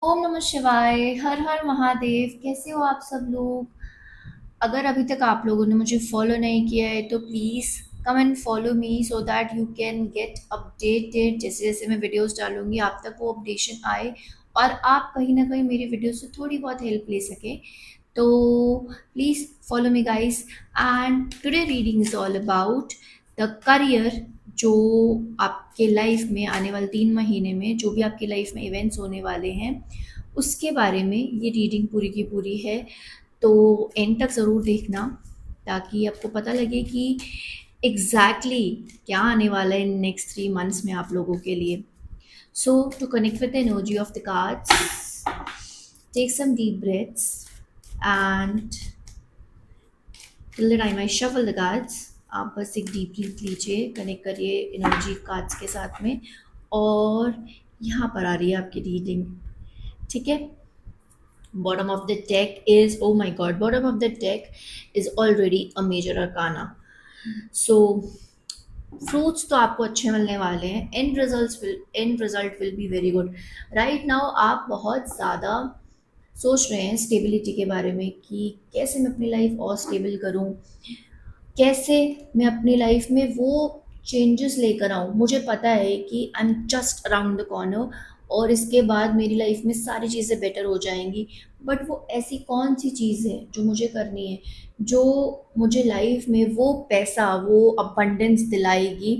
ओम नमः शिवाय। हर हर महादेव। कैसे हो आप सब लोग? अगर अभी तक आप लोगों ने मुझे फॉलो नहीं किया है तो please come and follow me so that you can get updated. जैसे जैसे मैं वीडियोस डालूंगी आप तक वो अपडेशन आए और आप कहीं ना कहीं मेरी वीडियो से थोड़ी बहुत हेल्प ले सके। तो please follow me guys. And today reading is all about the career. जो आपके लाइफ में आने वाले 3 महीने में जो भी आपकी लाइफ में इवेंट्स होने वाले हैं उसके बारे में ये रीडिंग पूरी की पूरी है। तो एंड तक ज़रूर देखना ताकि आपको पता लगे कि एग्जैक्टली क्या आने वाला है इन नेक्स्ट 3 मंथ्स में आप लोगों के लिए। So to connect with the energy of the cards, take some deep breaths and till the time I shuffle the cards, आप बस एक डीप ब्रीथ लीजिए, कनेक्ट करिए एनर्जी कार्ड्स के साथ में। और यहाँ पर आ रही है आपकी रीडिंग। ठीक है। Bottom of the deck is, oh my god, bottom of the deck is already a major arcana. So fruits तो आपको अच्छे मिलने वाले हैं। And result will be very good. Right now आप बहुत ज़्यादा सोच रहे हैं स्टेबिलिटी के बारे में कि कैसे मैं अपनी लाइफ और स्टेबल करूं, कैसे मैं अपनी लाइफ में वो चेंजेस लेकर आऊँ। मुझे पता है कि I am just around the corner और इसके बाद मेरी लाइफ में सारी चीज़ें बेटर हो जाएंगी। बट वो ऐसी कौन सी चीज़ है जो मुझे करनी है, जो मुझे लाइफ में वो पैसा, वो अबंडेंस दिलाएगी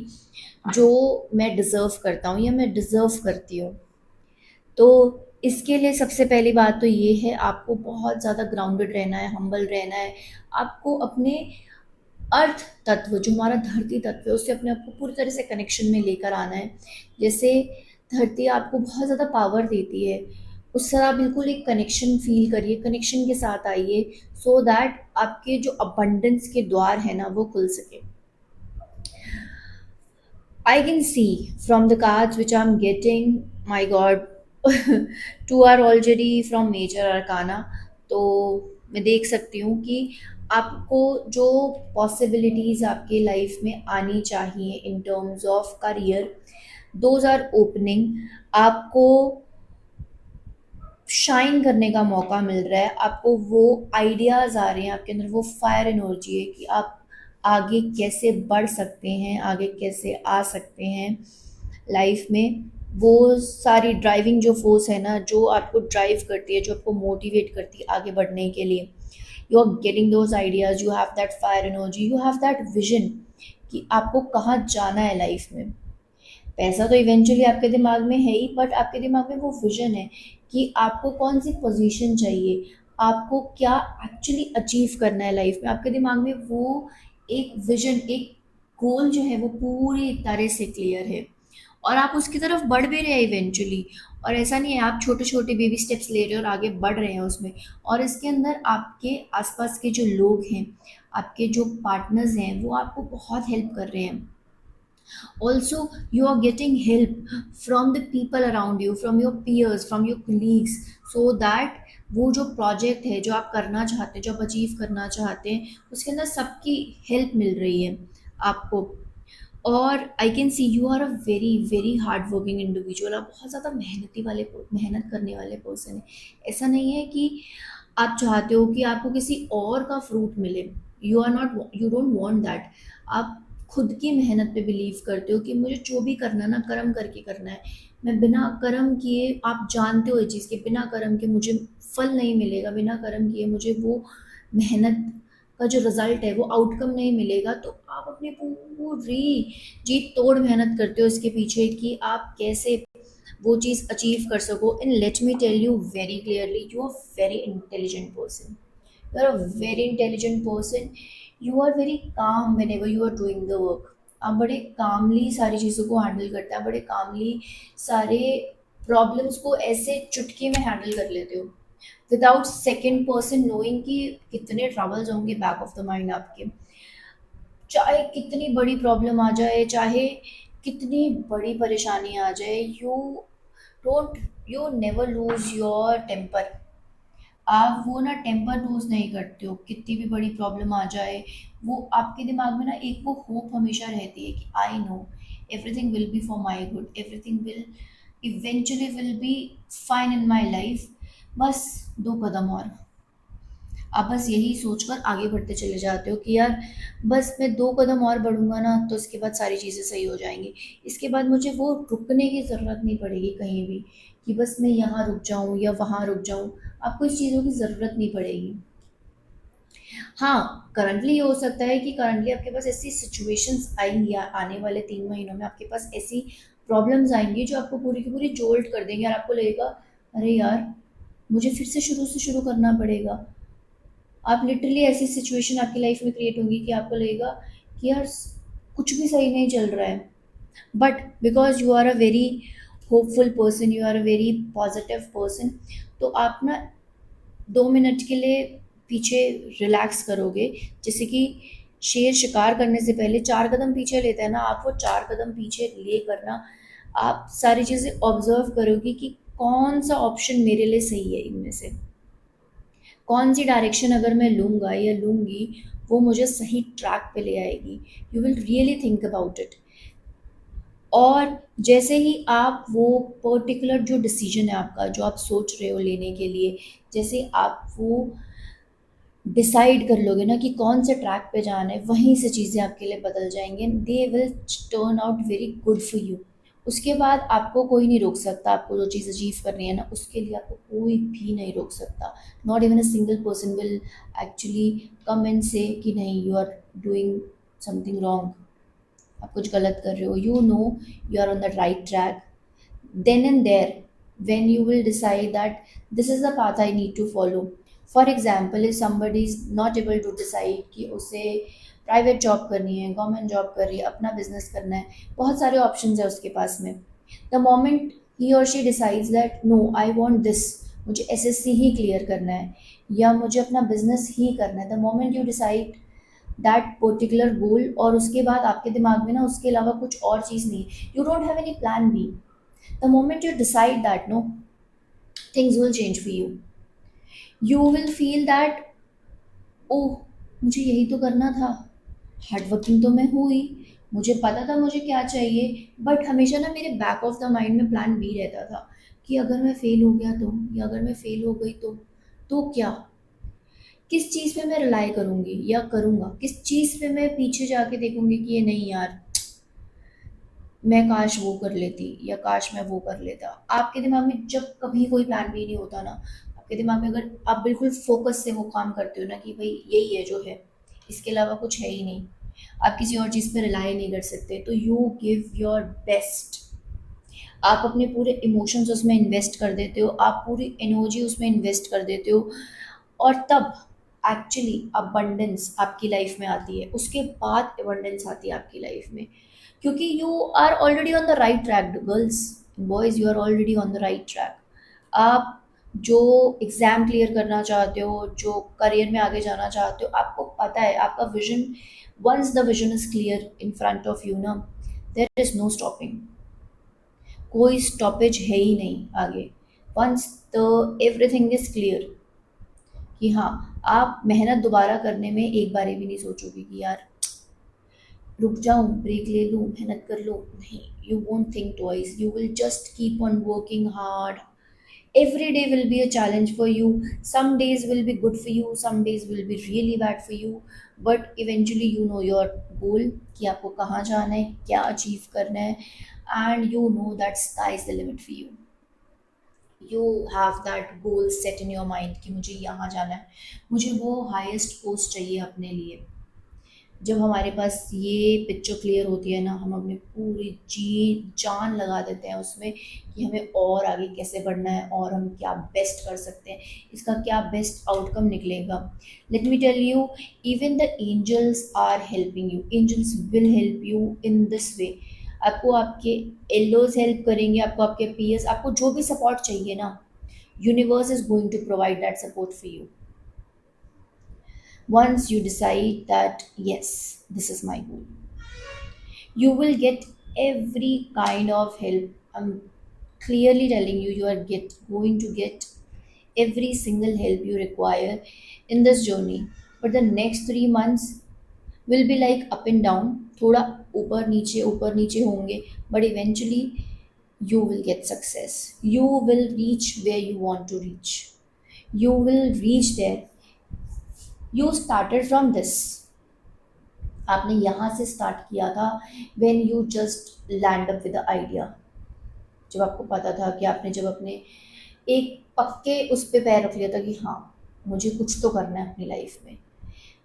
जो मैं डिज़र्व करता हूँ या मैं डिज़र्व करती हूँ। तो इसके लिए सबसे पहली बात तो ये है, आपको बहुत ज़्यादा ग्राउंडेड रहना है, हम्बल रहना है। आपको अपने अर्थ तत्व, जो हमारा धरती तत्व है, उससे अपने आप को पूरी तरह से कनेक्शन में लेकर आना है। जैसे धरती आपको बहुत ज़्यादा पावर देती है, उस तरह बिल्कुल एक कनेक्शन फील करिए, कनेक्शन के साथ आइए सो दैट आपके जो अबंडेंस के द्वार है ना वो खुल सके। I can see from the cards which I'm getting, my God, two are already from major arcana. तो मैं देख सकती हूँ कि आपको जो पॉसिबिलिटीज़ आपके लाइफ में आनी चाहिए in terms of career, those are opening. आपको शाइन करने का मौका मिल रहा है, आपको वो आइडियाज़ आ रहे हैं, आपके अंदर वो फायर एनर्जी है कि आप आगे कैसे बढ़ सकते हैं, आगे कैसे आ सकते हैं लाइफ में। वो सारी ड्राइविंग जो फोर्स है ना, जो आपको ड्राइव करती है, जो आपको मोटिवेट करती है आगे बढ़ने के लिए, you are getting those ideas, you have that fire energy, you have that vision कि आपको कहाँ जाना है लाइफ में। पैसा तो इवेंचुअली आपके दिमाग में है ही, बट आपके दिमाग में वो विजन है कि आपको कौन सी पोजीशन चाहिए, आपको क्या एक्चुअली अचीव करना है लाइफ में। आपके दिमाग में वो एक विजन, एक गोल जो है वो पूरी तरह से क्लियर है और आप उसकी तरफ बढ़ भी रहे हैं इवेंचुअली। और ऐसा नहीं है, आप छोटे छोटे बेबी स्टेप्स ले रहे हैं और आगे बढ़ रहे हैं उसमें। और इसके अंदर आपके आसपास के जो लोग हैं, आपके जो पार्टनर्स हैं, वो आपको बहुत हेल्प कर रहे हैं। Also, you are getting help from the people around you, from your peers, from your colleagues, so that वो जो प्रोजेक्ट है जो आप करना चाहते हैं, जो आप अचीव करना चाहते हैं, उसके अंदर सबकी हेल्प मिल रही है आपको। और I can see you are a very very hard working individual. आप बहुत ज़्यादा मेहनत करने वाले पर्सन है। ऐसा नहीं है कि आप चाहते हो कि आपको किसी और का फ्रूट मिले। You are not, you don't want that. आप खुद की मेहनत पे बिलीव करते हो कि मुझे जो भी करना ना कर्म करके करना है। मैं बिना कर्म किए, आप जानते हो ये चीज़ कि बिना कर्म के मुझे फल नहीं मिलेगा, बिना कर्म किए मुझे वो मेहनत का जो रिजल्ट है वो आउटकम नहीं मिलेगा। तो आप अपनी पूरी जी तोड़ मेहनत करते हो इसके पीछे कि आप कैसे वो चीज़ अचीव कर सको। And let me tell you very clearly, you are very intelligent person, you are a very intelligent person, you are very calm whenever you are doing the work। आप बड़े कामली सारी चीज़ों को हैंडल करते हैं, आप बड़े कामली सारे प्रॉब्लम्स को ऐसे चुटकी में हैंडल कर लेते हो विदाउट सेकेंड पर्सन नोइंग कि कितने ट्रबल्स होंगे बैक ऑफ द माइंड आपके। चाहे कितनी बड़ी प्रॉब्लम आ जाए, चाहे कितनी बड़ी परेशानी आ जाए, don't you never lose your temper. आप वो ना टेम्पर लूज नहीं करते हो, कितनी भी बड़ी प्रॉब्लम आ जाए। वो आपके दिमाग में ना एक वो होप हमेशा रहती है कि I know everything will be for my good, everything will eventually will be fine in my life, बस 2 कदम और। आप बस यही सोचकर आगे बढ़ते चले जाते हो कि यार बस मैं 2 कदम और बढ़ूंगा ना तो इसके बाद सारी चीज़ें सही हो जाएंगी। इसके बाद मुझे वो रुकने की ज़रूरत नहीं पड़ेगी कहीं भी कि बस मैं यहाँ रुक जाऊँ या वहाँ रुक जाऊँ। आपको इस चीज़ों की ज़रूरत नहीं पड़ेगी। हाँ, करंटली ये हो सकता है कि करंटली आपके पास ऐसी सिचुएशंस आएँगी, आने वाले 3 महीनों में आपके पास ऐसी प्रॉब्लम्स आएँगी जो आपको पूरी की पूरी जोल्ट कर देंगी और आपको लगेगा, अरे यार! मुझे फिर से शुरू करना पड़ेगा। आप लिटरली ऐसी सिचुएशन आपकी लाइफ में क्रिएट होंगी कि आपको लगेगा कि यार कुछ भी सही नहीं चल रहा है। But because you are a very hopeful person, you are a very positive person, तो आप ना 2 मिनट के लिए पीछे रिलैक्स करोगे। जैसे कि शेर शिकार करने से पहले 4 कदम पीछे लेता है ना, आप वो 4 कदम पीछे ले करना आप सारी चीज़ें ऑब्जर्व करोगे कि कौन सा ऑप्शन मेरे लिए सही है इनमें से, कौन सी डायरेक्शन अगर मैं लूँगा या लूँगी वो मुझे सही ट्रैक पे ले आएगी। You will really think about it. और जैसे ही आप वो पर्टिकुलर जो डिसीजन है आपका जो आप सोच रहे हो लेने के लिए, जैसे आप वो डिसाइड कर लोगे ना कि कौन से ट्रैक पे जाना है, वहीं से चीज़ें आपके लिए बदल जाएंगी and they will turn out very good for you. उसके बाद आपको कोई नहीं रोक सकता, आपको जो चीज़ अचीव करनी है ना उसके लिए आपको कोई भी नहीं रोक सकता। Not even a single person will actually come and say कि नहीं you are doing something wrong, आप कुछ गलत कर रहे हो। You know you are on the right track then and there when you will decide that this is the path I need to follow. For example, if somebody is not able to decide कि उसे private job करनी है, government job कर रही है, अपना business करना है, बहुत सारे ऑप्शंस है उसके पास में। द मोमेंट ही और she decides that no I want this, मुझे एसएससी ही क्लियर करना है या मुझे अपना बिजनेस ही करना है, the moment you decide that particular goal और उसके बाद आपके दिमाग में ना उसके अलावा कुछ और चीज़ नहीं है, you don't have any plan B. The moment you decide that, no, things will change for you. You will feel that, ओह मुझे यही तो करना था, हार्ड वर्किंग तो मैं हुई, मुझे पता था मुझे क्या चाहिए। बट हमेशा ना मेरे बैक ऑफ द माइंड में प्लान बी रहता था कि अगर मैं फेल हो गया तो, या अगर मैं फेल हो गई तो क्या, किस चीज़ पे मैं रिलाई करूँगी या करूँगा, किस चीज़ पे मैं पीछे जाके देखूँगी कि ये नहीं यार मैं काश वो कर लेती या काश मैं वो कर लेता। आपके दिमाग में जब कभी कोई प्लान बी नहीं होता ना, आपके दिमाग में अगर आप बिल्कुल फोकस से वो काम करते हो ना कि भाई यही है जो है, इसके अलावा कुछ है ही नहीं, आप किसी और चीज़ पे रिलाई नहीं कर सकते, तो यू गिव योर बेस्ट। आप अपने पूरे इमोशंस उसमें इन्वेस्ट कर देते हो, आप पूरी एनर्जी उसमें इन्वेस्ट कर देते हो, और तब एक्चुअली अबंडेंस आपकी लाइफ में आती है। उसके बाद अबंडेंस आती है आपकी लाइफ में, क्योंकि you are already on the right track. Girls boys, you are already on the right track. आप जो एग्ज़ाम क्लियर करना चाहते हो, जो करियर में आगे जाना चाहते हो, आपको पता है आपका vision, once the vision is clear in front of you ना, देयर इज नो स्टॉपिंग, कोई स्टॉपेज है ही नहीं आगे। Once the everything is clear कि हाँ, आप मेहनत दोबारा करने में एक बारी भी नहीं सोचोगे कि यार रुक जाऊँ, ब्रेक ले लूँ, मेहनत कर लूँ, नहीं, you won't think twice, you will just keep on working hard. Every day will be a challenge for you. Some days will be good for you, some days will be really bad for you, but eventually you know your goal कि आपको कहाँ जाना है, क्या achieve करना है, and you know that sky is the limit for you. You have that goal set in your mind कि मुझे यहाँ जाना है, मुझे वो हाईएस्ट पोस्ट चाहिए अपने लिए। जब हमारे पास ये पिक्चर क्लियर होती है ना, हम अपनी पूरी जी जान लगा देते हैं उसमें कि हमें और आगे कैसे बढ़ना है और हम क्या बेस्ट कर सकते हैं, इसका क्या बेस्ट आउटकम निकलेगा। Let me tell you, even the angels are helping you, angels will help you in this way. आपको आपके एल्लोज हेल्प करेंगे, आपको आपके पीएस, आपको जो भी सपोर्ट चाहिए ना, universe is going to provide that support for you. Once you decide that yes, this is my goal, you will get every kind of help. I'm clearly telling you, you are going to get every single help you require in this journey. But the next 3 months will be like up and down, थोड़ा ऊपर नीचे होंगे, but eventually you will get success. You will reach where you want to reach. You will reach there. You started from this. आपने यहाँ से start किया था when you just land up with the idea. जब आपको पता था कि आपने जब अपने एक पक्के उस पे पैर रख लिया था कि हाँ मुझे कुछ तो करना है अपनी लाइफ में,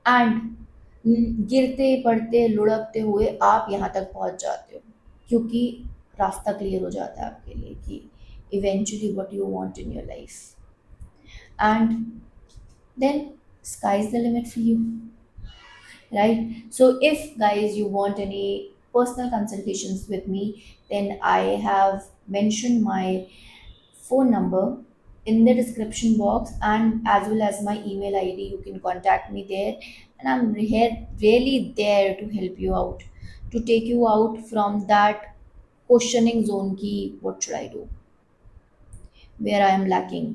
एंड गिरते पड़ते लुढ़कते हुए आप यहाँ तक पहुँच जाते हो क्योंकि रास्ता क्लियर हो जाता है आपके लिए कि eventually what you want in your life, and then sky is the limit for you, right? So if guys you want any personal consultations with me, then I have mentioned my phone number in the description box, and as well as my email id. You can contact me there, and I'm here really there to help you out, to take you out from that questioning zone ki what should I do, where I am lacking.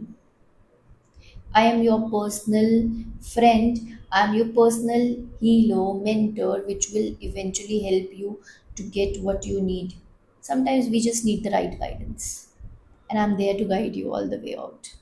I am your personal friend. I am your personal healer, mentor, which will eventually help you to get what you need. Sometimes we just need the right guidance, and I'm there to guide you all the way out.